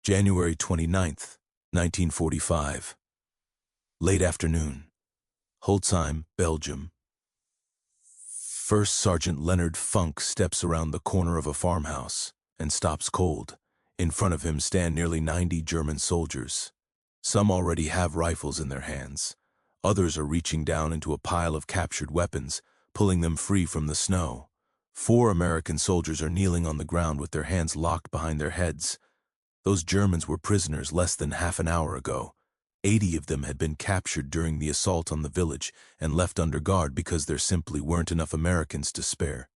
January 29th, 1945. Late afternoon. Holtzheim, Belgium. First Sergeant Leonard Funk steps around the corner of a farmhouse and stops cold. In front of him stand nearly 90 German soldiers. Some already have rifles in their hands. Others are reaching down into a pile of captured weapons, pulling them free from the snow. 4 American soldiers are kneeling on the ground with their hands locked behind their heads. Those Germans were prisoners less than half an hour ago. 80 of them had been captured during the assault on the village and left under guard because there simply weren't enough Americans to spare.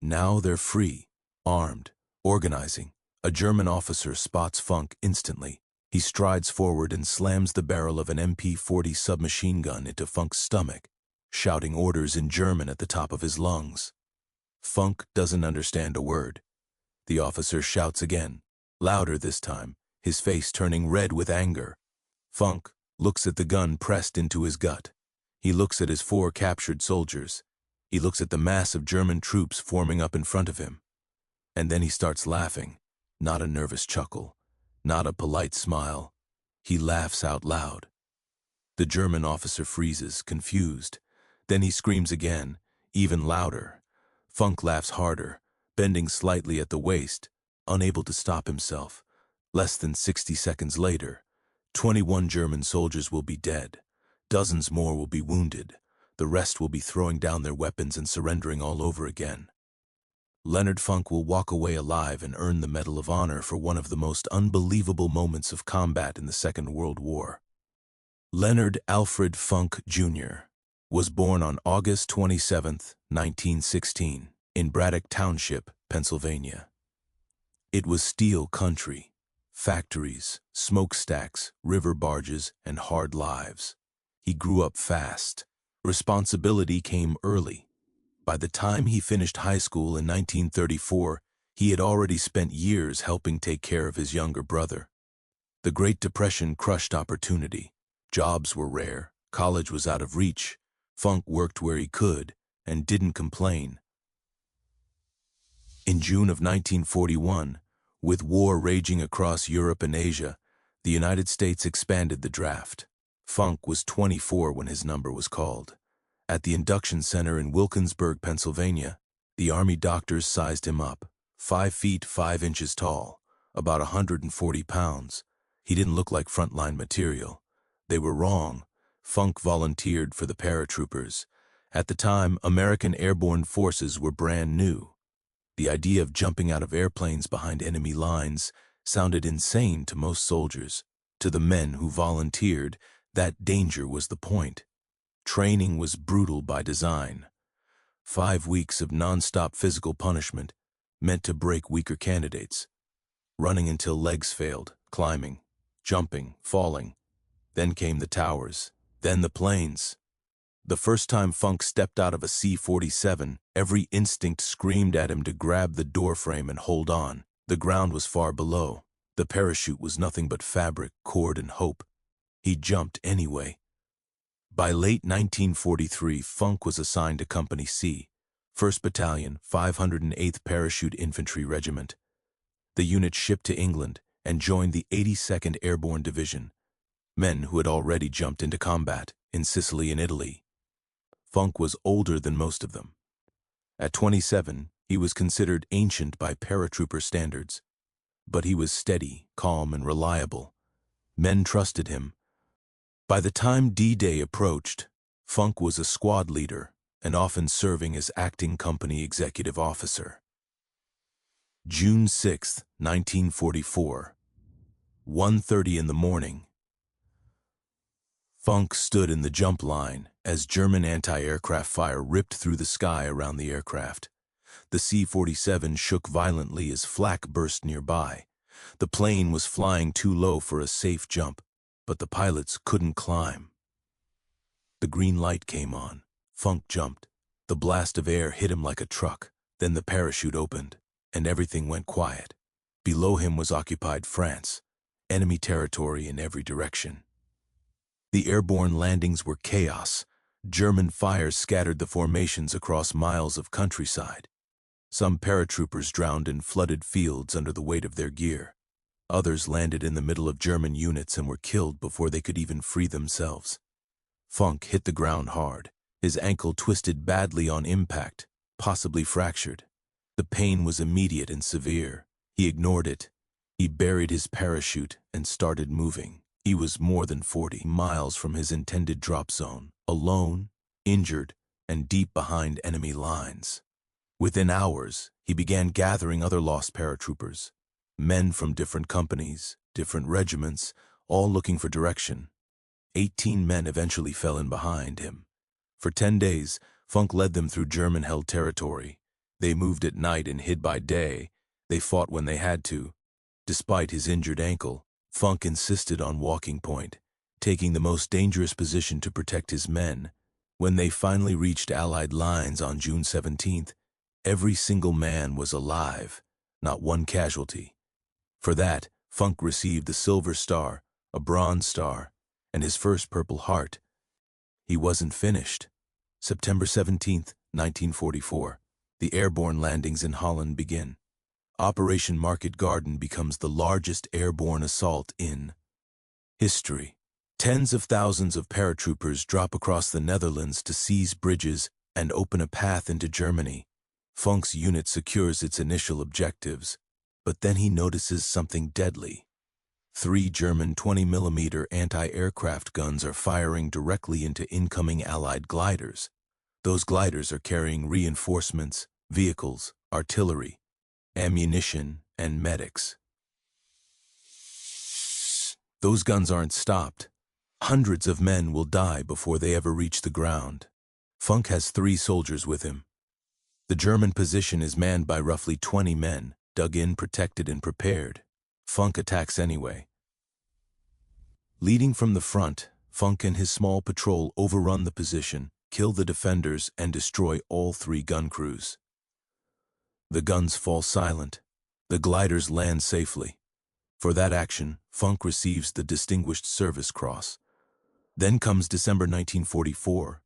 Now they're free, armed, organizing. A German officer spots Funk instantly. He strides forward and slams the barrel of an MP-40 submachine gun into Funk's stomach, shouting orders in German at the top of his lungs. Funk doesn't understand a word. The officer shouts again, louder this time, his face turning red with anger. Funk looks at the gun pressed into his gut. He looks at his 4 captured soldiers. He looks at the mass of German troops forming up in front of him. And then he starts laughing, not a nervous chuckle, not a polite smile. He laughs out loud. The German officer freezes, confused. Then he screams again, even louder. Funk laughs harder, bending slightly at the waist, unable to stop himself. Less than 60 seconds later, 21 German soldiers will be dead. Dozens more will be wounded. The rest will be throwing down their weapons and surrendering all over again. Leonard Funk will walk away alive and earn the Medal of Honor for one of the most unbelievable moments of combat in the Second World War. Leonard Alfred Funk, Jr. was born on August 27, 1916, in Braddock Township, Pennsylvania. It was steel country. Factories, smokestacks, river barges, and hard lives. He grew up fast. Responsibility came early. By the time he finished high school in 1934, he had already spent years helping take care of his younger brother. The Great Depression crushed opportunity. Jobs were rare. College was out of reach. Funk worked where he could and didn't complain. In June of 1941, with war raging across Europe and Asia, the United States expanded the draft. Funk was 24 when his number was called. At the induction center in Wilkinsburg, Pennsylvania, the Army doctors sized him up. 5 feet 5 inches tall, about 140 pounds. He didn't look like frontline material. They were wrong. Funk volunteered for the paratroopers. At the time, American airborne forces were brand new. The idea of jumping out of airplanes behind enemy lines sounded insane to most soldiers. To the men who volunteered, that danger was the point. Training was brutal by design. 5 weeks of non-stop physical punishment meant to break weaker candidates. Running until legs failed, climbing, jumping, falling. Then came the towers, then the planes. The first time Funk stepped out of a C-47, every instinct screamed at him to grab the doorframe and hold on. The ground was far below. The parachute was nothing but fabric, cord, and hope. He jumped anyway. By late 1943, Funk was assigned to Company C, 1st Battalion, 508th Parachute Infantry Regiment. The unit shipped to England and joined the 82nd Airborne Division, men who had already jumped into combat in Sicily and Italy. Funk was older than most of them. At 27, he was considered ancient by paratrooper standards. But he was steady, calm, and reliable. Men trusted him. By the time D-Day approached, Funk was a squad leader and often serving as acting company executive officer. June 6, 1944, 1:30 in the morning. Funk stood in the jump line as German anti-aircraft fire ripped through the sky around the aircraft. The C-47 shook violently as flak burst nearby. The plane was flying too low for a safe jump, but the pilots couldn't climb. The green light came on. Funk jumped. The blast of air hit him like a truck. Then the parachute opened, and everything went quiet. Below him was occupied France, enemy territory in every direction. The airborne landings were chaos. German fires scattered the formations across miles of countryside. Some paratroopers drowned in flooded fields under the weight of their gear. Others landed in the middle of German units and were killed before they could even free themselves. Funk hit the ground hard. His ankle twisted badly on impact, possibly fractured. The pain was immediate and severe. He ignored it. He buried his parachute and started moving. He was more than 40 miles from his intended drop zone, alone, injured, and deep behind enemy lines. Within hours, he began gathering other lost paratroopers, men from different companies, different regiments, all looking for direction. 18 men eventually fell in behind him. For 10 days, Funk led them through German-held territory. They moved at night and hid by day. They fought when they had to. Despite his injured ankle, Funk insisted on walking point, taking the most dangerous position to protect his men. When they finally reached Allied lines on June 17th, every single man was alive, not one casualty. For that, Funk received the Silver Star, a Bronze Star, and his first Purple Heart. He wasn't finished. September 17th, 1944, the airborne landings in Holland begin. Operation Market Garden becomes the largest airborne assault in history. Tens of thousands of paratroopers drop across the Netherlands to seize bridges and open a path into Germany. Funk's unit secures its initial objectives, but then he notices something deadly. 3 German 20mm anti-aircraft guns are firing directly into incoming Allied gliders. Those gliders are carrying reinforcements, vehicles, artillery, ammunition, and medics. Those guns aren't stopped. Hundreds of men will die before they ever reach the ground. Funk has 3 soldiers with him. The German position is manned by roughly 20 men, dug in, protected, and prepared. Funk attacks anyway. Leading from the front, Funk and his small patrol overrun the position, kill the defenders, and destroy all 3 gun crews. The guns fall silent. The gliders land safely. For that action, Funk receives the Distinguished Service Cross. Then comes December 1944.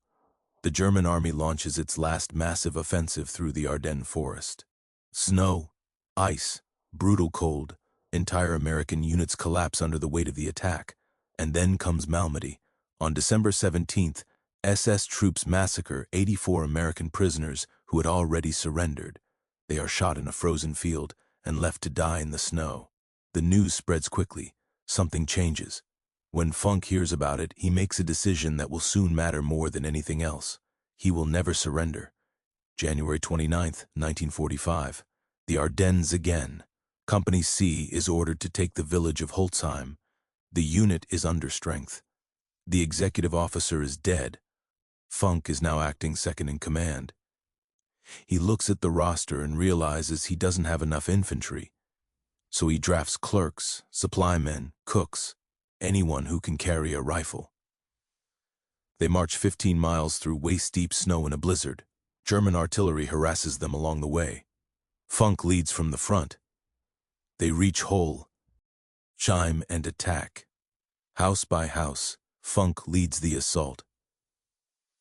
The German army launches its last massive offensive through the Ardennes forest. Snow, ice, brutal cold. Entire American units collapse under the weight of the attack. And then comes Malmedy. On December 17th, SS troops massacre 84 American prisoners who had already surrendered. They are shot in a frozen field and left to die in the snow. The news spreads quickly. Something changes. When Funk hears about it, he makes a decision that will soon matter more than anything else. He will never surrender. January 29th, 1945. The Ardennes again. Company C is ordered to take the village of Holzheim. The unit is under strength. The executive officer is dead. Funk is now acting second in command. He looks at the roster and realizes he doesn't have enough infantry. So he drafts clerks, supply men, cooks, anyone who can carry a rifle. They march 15 miles through waist-deep snow in a blizzard. German artillery harasses them along the way. Funk leads from the front. They reach Holzheim and attack. House by house, Funk leads the assault.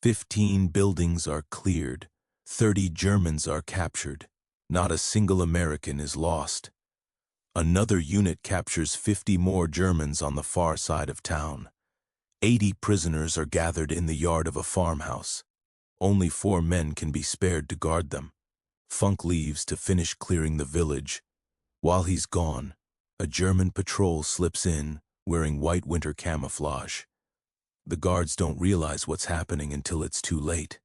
15 buildings are cleared. 30 Germans are captured. Not a single American is lost. Another unit captures 50 more Germans on the far side of town. 80 prisoners are gathered in the yard of a farmhouse. Only 4 men can be spared to guard them. Funk leaves to finish clearing the village. While he's gone, a German patrol slips in, wearing white winter camouflage. The guards don't realize what's happening until it's too late.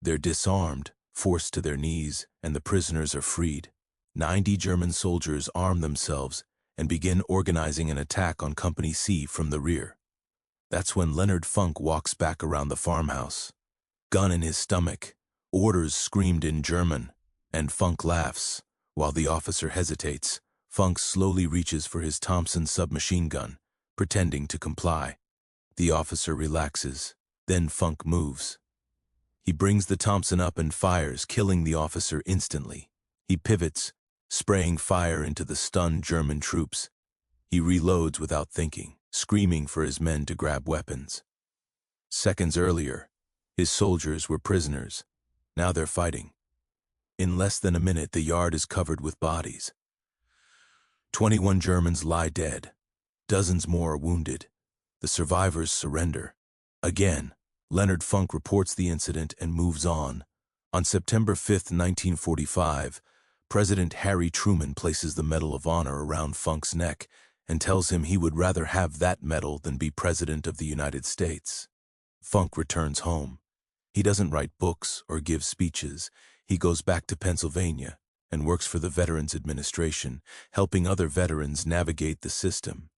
They're disarmed, forced to their knees, and the prisoners are freed. 90 German soldiers arm themselves and begin organizing an attack on Company C from the rear. That's when Leonard Funk walks back around the farmhouse. Gun in his stomach, orders screamed in German, and Funk laughs. While the officer hesitates, Funk slowly reaches for his Thompson submachine gun, pretending to comply. The officer relaxes, then Funk moves. He brings the Thompson up and fires, killing the officer instantly. He pivots, spraying fire into the stunned German troops. He reloads without thinking, screaming for his men to grab weapons. Seconds earlier, his soldiers were prisoners. Now they're fighting. In less than a minute, the yard is covered with bodies. 21 Germans lie dead. Dozens more are wounded. The survivors surrender. Again, Leonard Funk reports the incident and moves on. On September 5, 1945, President Harry Truman places the Medal of Honor around Funk's neck and tells him he would rather have that medal than be President of the United States. Funk returns home. He doesn't write books or give speeches. He goes back to Pennsylvania and works for the Veterans Administration, helping other veterans navigate the system.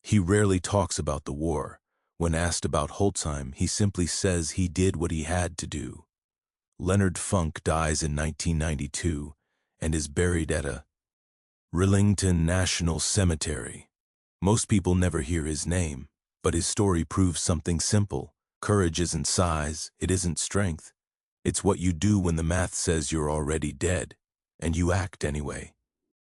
He rarely talks about the war. When asked about Holtzheim, he simply says he did what he had to do. Leonard Funk dies in 1992 and is buried at a Rillington National Cemetery. Most people never hear his name, but his story proves something simple. Courage isn't size, it isn't strength. It's what you do when the math says you're already dead, and you act anyway.